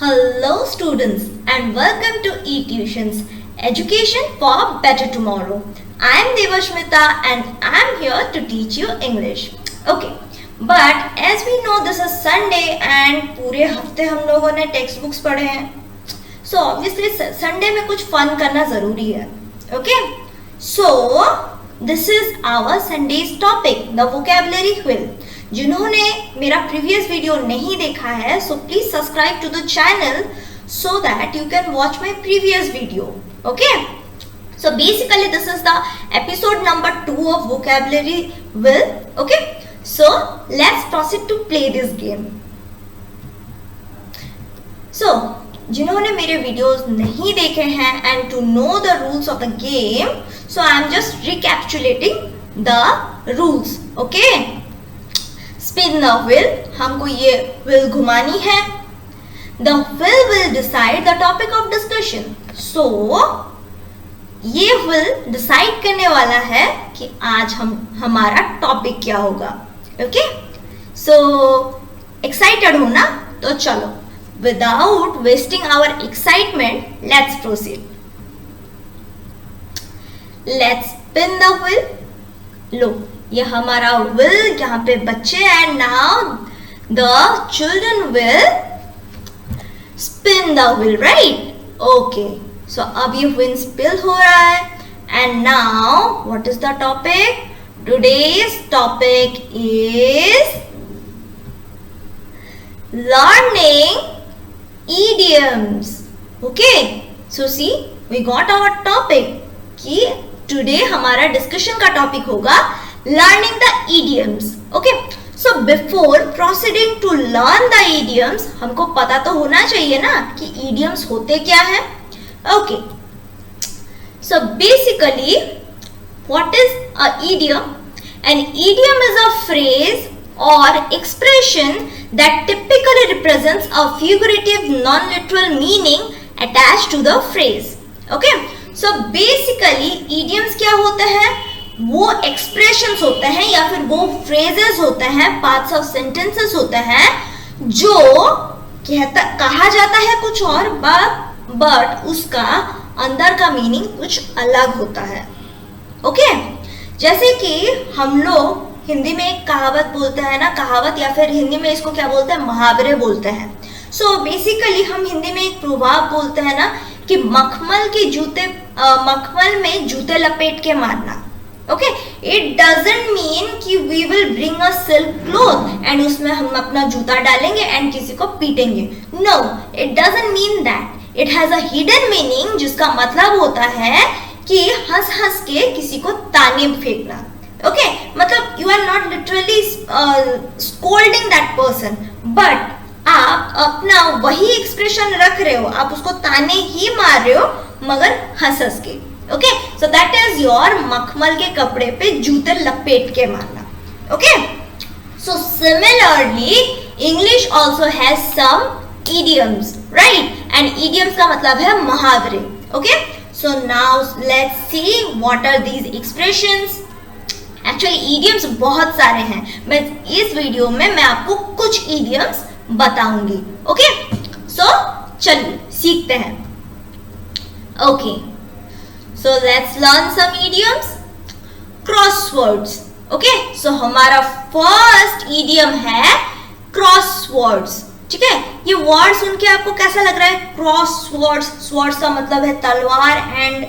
Hello students and welcome to eTutions, Education for Better Tomorrow. I am Devashmita and I am here to teach you English. Okay, but as we know this is Sunday and पूरे हफ्ते हम लोगों ने text books पढ़े हैं. So obviously Sunday में कुछ fun करना ज़रूरी है. Okay, so this is our Sunday's topic, the vocabulary wheel. जिन्होंने मेरा प्रीवियस वीडियो नहीं देखा है so please subscribe to the channel so that you can watch my previous video. Okay, so basically this is the episode number 2 of vocabulary wheel. Okay, so let's proceed to play this game. So जिन्होंने मेरे videos नहीं देखे हैं and to know the rules of the game, so I am just recapitulating the rules. Okay, spin the wheel, हमको ये wheel घुमानी है. The wheel will decide the topic of discussion. So ये व्हील डिसाइड करने वाला है कि आज हमारा टॉपिक क्या होगा. ओके, सो एक्साइटेड हो ना? तो चलो, without wasting our excitement let's proceed. Let's spin the wheel. लो, ये हमारा विल, यहाँ पे बच्चे and now the children will spin the wheel, right? Okay, so अब ये व्हील स्पिन हो रहा है and now what is the topic? Today's topic is learning idioms. Okay, so see we got our topic कि today हमारा discussion का topic होगा learning the idioms. Okay, so before proceeding to learn the idioms, हमको पता तो होना चाहिए ना कि idioms होते क्या हैं. Okay, so basically what is a idiom? An idiom is a phrase or expression that typically represents a figurative non-literal meaning attached to the phrase. Okay, so basically idioms क्या होते हैं? वो एक्सप्रेशंस होते हैं या फिर वो फ्रेजेस होते हैं, पार्ट्स ऑफ सेंटेंसेस होते हैं जो कहा जाता है कुछ और बट उसका अंदर का मीनिंग कुछ अलग होता है. ओके, जैसे कि हम लोग हिंदी में एक कहावत बोलते हैं ना, कहावत या फिर हिंदी में इसको क्या बोलते हैं? मुहावरे बोलते हैं. सो बेसिकली हम हिंदी में एक प्रभाव बोलते हैं ना कि मखमल में जूते लपेट के मारना. Okay, it doesn't mean कि we will bring a silk cloth and उसमें हम अपना जूता डालेंगे and किसी को पीटेंगे. No, it doesn't mean that. It has a hidden meaning जिसका मतलब होता है कि हंस हंस के किसी को ताने फेंकना. Okay, मतलब you are not literally scolding that person, but आप अपना वही एक्सप्रेशन रख रहे हो, आप उसको ताने ही मार रहे हो मगर हंस हंस के. Okay, so that is your मखमल के कपड़े पे जूते लपेट के मारना. Okay, so similarly English also has some idioms, right? And idioms का मतलब है मुहावरे. Okay, so now let's see what are these expressions. Actually idioms बहुत सारे हैं, मैं इस वीडियो में मैं आपको कुछ idioms बताऊंगी. Okay, so चलिए सीखते हैं. Okay, so let's learn some idioms. Crosswords. Okay, so हमारा first idiom है crosswords. ठीक है, ये word सुन के आपको कैसा लग रहा है? Crosswords, swords का मतलब है तलवार and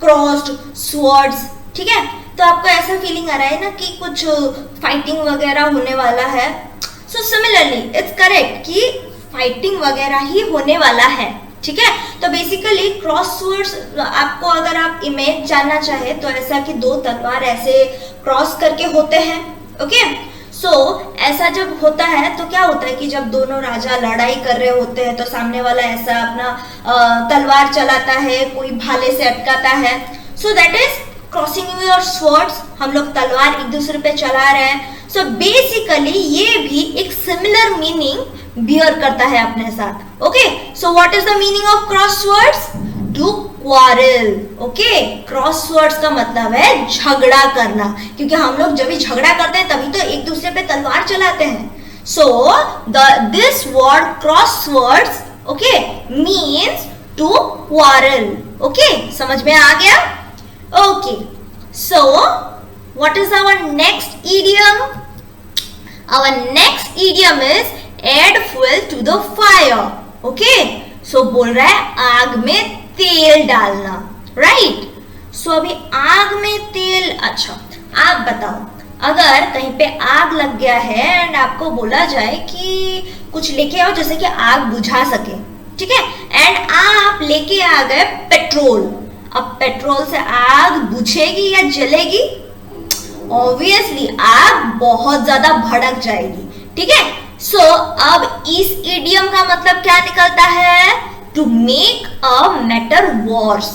crossed swords. ठीक है, तो आपको ऐसा फीलिंग आ रहा है ना कि कुछ फाइटिंग वगैरह होने वाला है. So similarly it's correct कि फाइटिंग वगैरह ही होने वाला है. ठीक है, तो बेसिकली क्रॉसवर्ड्स आपको अगर आप इमेज जानना चाहे तो ऐसा कि दो तलवार ऐसे क्रॉस करके होते हैं. ओके, सो ऐसा जब होता है तो क्या होता है कि जब दोनों राजा लड़ाई कर रहे होते हैं तो सामने वाला ऐसा अपना तलवार चलाता है, कोई भाले से अटकाता है. So that is crossing your swords. हम लोग तलवार एक दूसरे पे चला रहे हैं. सो बेसिकली ये भी एक सिमिलर मीनिंग बियर करता है अपने साथ. Okay, so what is the meaning of crosswords? To quarrel. Okay, crosswords का मतलब है झगड़ा करना, क्योंकि हम लोग जब भी झगड़ा करते हैं तभी तो एक दूसरे पे तलवार चलाते हैं. So this word crosswords okay, means to quarrel. Okay, समझ में आ गया? Okay, so what is our next idiom? Our next idiom is add fuel to the fire. Okay, so बोल रहा है आग में तेल डालना, राइट? सो अभी आग में तेल, अच्छा आप बताओ, अगर कहीं पे आग लग गया है एंड आपको बोला जाए कि कुछ लेके आओ जैसे कि आग बुझा सके, ठीक है, एंड आप लेके आ गए पेट्रोल, अब पेट्रोल से आग बुझेगी या जलेगी? ऑब्वियसली आग बहुत ज्यादा भड़क जाएगी, ठीक है। सो अब इस इडियम का मतलब क्या निकलता है? To make a matter worse,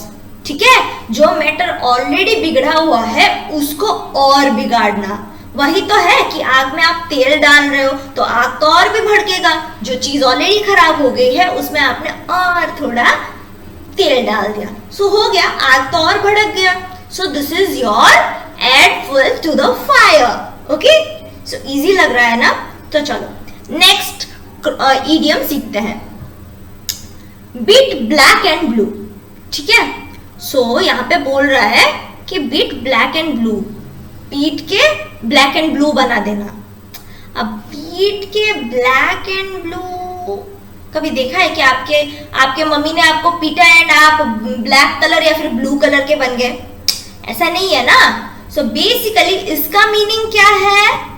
ठीक है, जो मैटर ऑलरेडी बिगड़ा हुआ है उसको और बिगाड़ना। वही तो है कि आग में आप तेल डाल रहे हो तो आग तो और भी भड़केगा, जो चीज ऑलरेडी खराब हो गई है उसमें आपने और थोड़ा तेल डाल दिया, सो हो गया, आग तो और भड़क गया। So this is your add fuel to the fire. Okay, so easy लग रहा है ना? तो चलो नेक्स्ट इडियम सीखते हैं, बीट ब्लैक एंड ब्लू, ठीक है। सो यहाँ पे बोल रहा है कि beat black and blue, beat के ब्लैक एंड ब्लू बना देना। अब बीट के ब्लैक एंड ब्लू कभी देखा है कि आपके मम्मी ने आपको पीटा एंड आप ब्लैक कलर या फिर ब्लू कलर के बन गए? ऐसा नहीं है ना। सो बेसिकली इसका मीनिंग क्या है?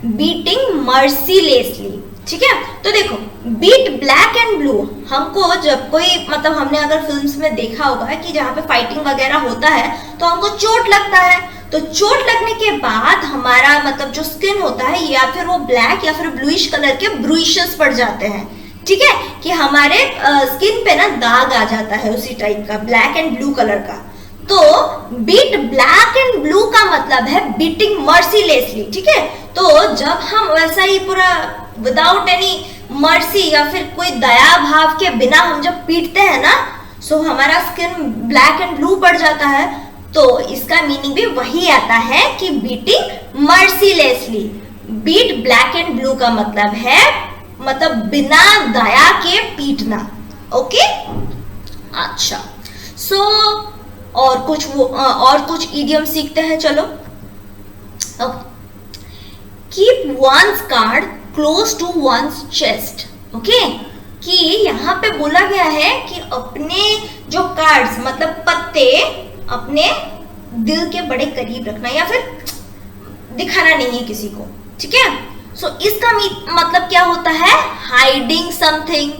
बीटिंग मर्सीलेसली, ठीक है। तो देखो बीट ब्लैक एंड ब्लू, हमको जब कोई मतलब हमने अगर फिल्म्स में देखा होगा कि जहाँ पे फाइटिंग वगैरह होता है तो हमको चोट लगता है, तो चोट लगने के बाद हमारा मतलब जो स्किन होता है या फिर वो ब्लैक या फिर ब्लूइश कलर के ब्रूइशेस पड़ जाते हैं, ठीक है, कि हमारे स्किन पे ना दाग आ जाता है उसी टाइप का ब्लैक एंड ब्लू कलर का। तो बीट ब्लैक एंड ब्लू का मतलब है बीटिंग मर्सीलेसली, ठीक है। तो जब हम वैसा ही पूरा विदाउट एनी मर्सी या फिर कोई दया भाव के बिना हम जब पीटते हैं ना, सो हमारा स्किन ब्लैक एंड ब्लू पड़ जाता है। तो इसका मीनिंग भी वही आता है कि beating mercilessly. Beat black and blue का मतलब है मतलब बिना दया के पीटना। ओके, अच्छा, सो और कुछ इडियम सीखते हैं, चलो। Keep one's card close to one's chest. Okay, कि यहाँ पे बोला गया है कि अपने जो कार्ड्स मतलब पत्ते अपने दिल के बड़े करीब रखना या फिर दिखाना नहीं है किसी को, ठीक है। सो इसका मतलब क्या होता है? हाइडिंग समथिंग,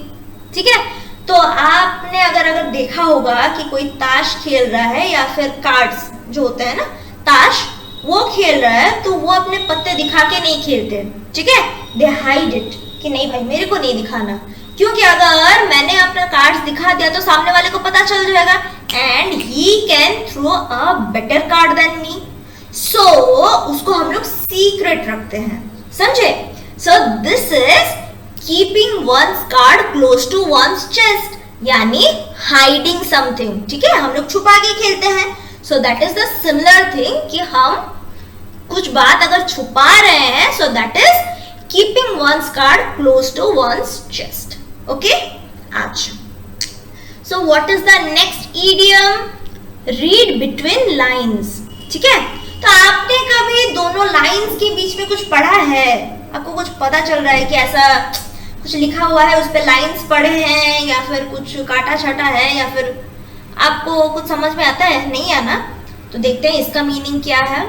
ठीक है। तो आपने अगर देखा होगा कि कोई ताश खेल रहा है या फिर कार्ड्स जो होते हैं ना ताश, वो खेल रहा है तो वो अपने पत्ते दिखा के नहीं खेलते, ठीक है, दे हाइड इट कि नहीं भाई मेरे को नहीं दिखाना, क्योंकि अगर मैंने अपना कार्ड्स दिखा दिया तो सामने वाले को पता चल जाएगा and he can throw a better card than me. So उसको हम लोग सीक्रेट रखते हैं, समझे? So this is keeping one's card close to one's chest, यानी हाइडिंग समथिंग, ठीक है, हम लोग छुपा के खेलते हैं। So that is the similar thing कि हम कुछ बात अगर छुपा रहे हैं, so that is keeping one's card close to one's chest. Okay, अच्छा, so what is the next idiom? Read between lines, ठीक है। तो आपने कभी दोनों लाइन्स के बीच में कुछ पढ़ा है? आपको कुछ पता चल रहा है कि ऐसा कुछ लिखा हुआ है, उस पे लाइन्स पढ़े हैं या फिर कुछ काटा छाटा है या फिर आपको कुछ समझ में आता है? नहीं आना? तो देखते हैं इसका मीनिंग क्या है।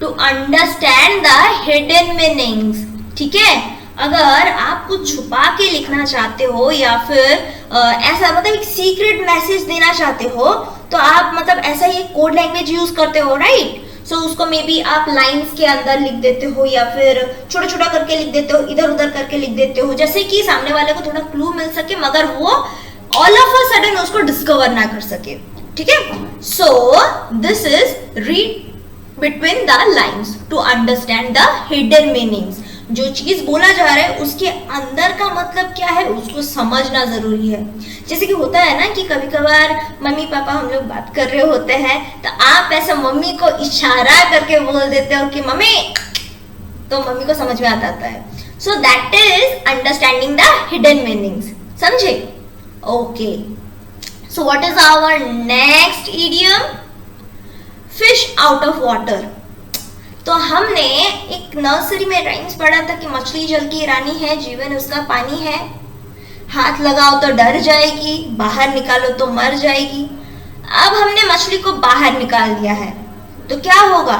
To understand the hidden meanings, ठीक है। अगर आप कुछ छुपा के लिखना चाहते हो या फिर ऐसा मतलब एक सीक्रेट मैसेज देना चाहते हो तो आप मतलब ऐसा ही कोड लैंग्वेज यूज करते हो, राइट। सो उसको मे बी आप लाइंस के अंदर लिख देते हो या फिर छोटा छोटा करके लिख देते हो, इधर उधर करके लिख देते हो, जैसे कि सामने वाले को थोड़ा क्लू मिल सके मगर वो ऑल ऑफ अ सडन उसको डिस्कवर ना कर सके, ठीक है। So this is read between the lines to understand the hidden meanings. जो चीज बोला जा रहा है उसके अंदर का मतलब क्या है उसको समझना जरूरी है। जैसे कि होता है ना कि कभी कभार मम्मी पापा हम लोग बात कर रहे होते हैं तो आप ऐसा मम्मी को इशारा करके बोल देते हो कि मम्मी, तो मम्मी को समझ में आता है। So that is understanding the hidden meanings, समझे? Okay, so what is our next idiom? Fish out of water. तो हमने एक नर्सरी में राइम्स पढ़ा था कि मछली जल की रानी है, जीवन उसका पानी है, हाथ लगाओ तो डर जाएगी, बाहर निकालो तो मर जाएगी। अब हमने मछली को बाहर निकाल दिया है तो क्या होगा?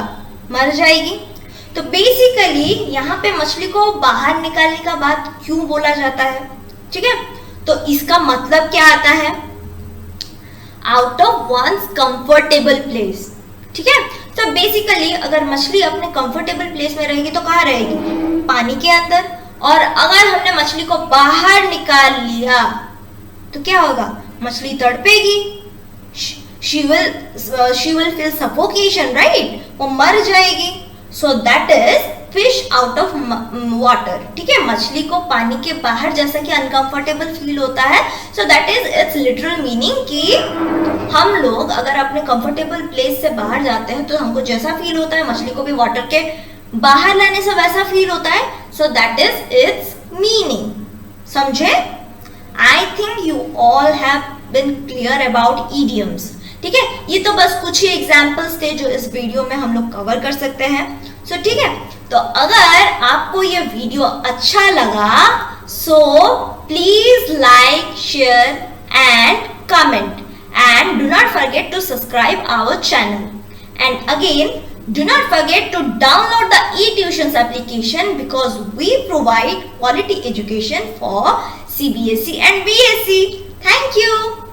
मर जाएगी। तो बेसिकली यहाँ पे मछली को बाहर निकालने का बात क्यों बोला जाता है? ठीक है, तो इसका मतलब क्या आता है? Out of one's comfortable place. ठीक है, तो बेसिकली अगर मछली अपने कंफर्टेबल प्लेस में रहेगी तो कहाँ रहेगी? पानी के अंदर। और अगर हमने मछली को बाहर निकाल लिया तो क्या होगा? मछली तड़पेगी, she will feel suffocation, right? वो मर जाएगी। So that is fish out of water. ठीक है, मछली को पानी के बाहर जैसा कि अनकंफर्टेबल फील होता है, so that is its literal meaning कि हम लोग अगर अपने कंफर्टेबल प्लेस से बाहर जाते हैं तो हमको जैसा फील होता है मछली को भी वाटर के बाहर लाने से वैसा फील होता है। So that is its meaning. समझे? I think you all have been clear about idioms. ठीक है, ये तो बस कुछ ही एग्जाम्पल्स थे जो इस वीडियो में हम लोग कवर कर सकते हैं। सो ठीक है, तो अगर आपको ये वीडियो अच्छा लगा so please like, share and comment and do not forget to subscribe our channel. And again, do not forget to download the eTutions application because we provide quality education for CBSE and BSE. Thank you.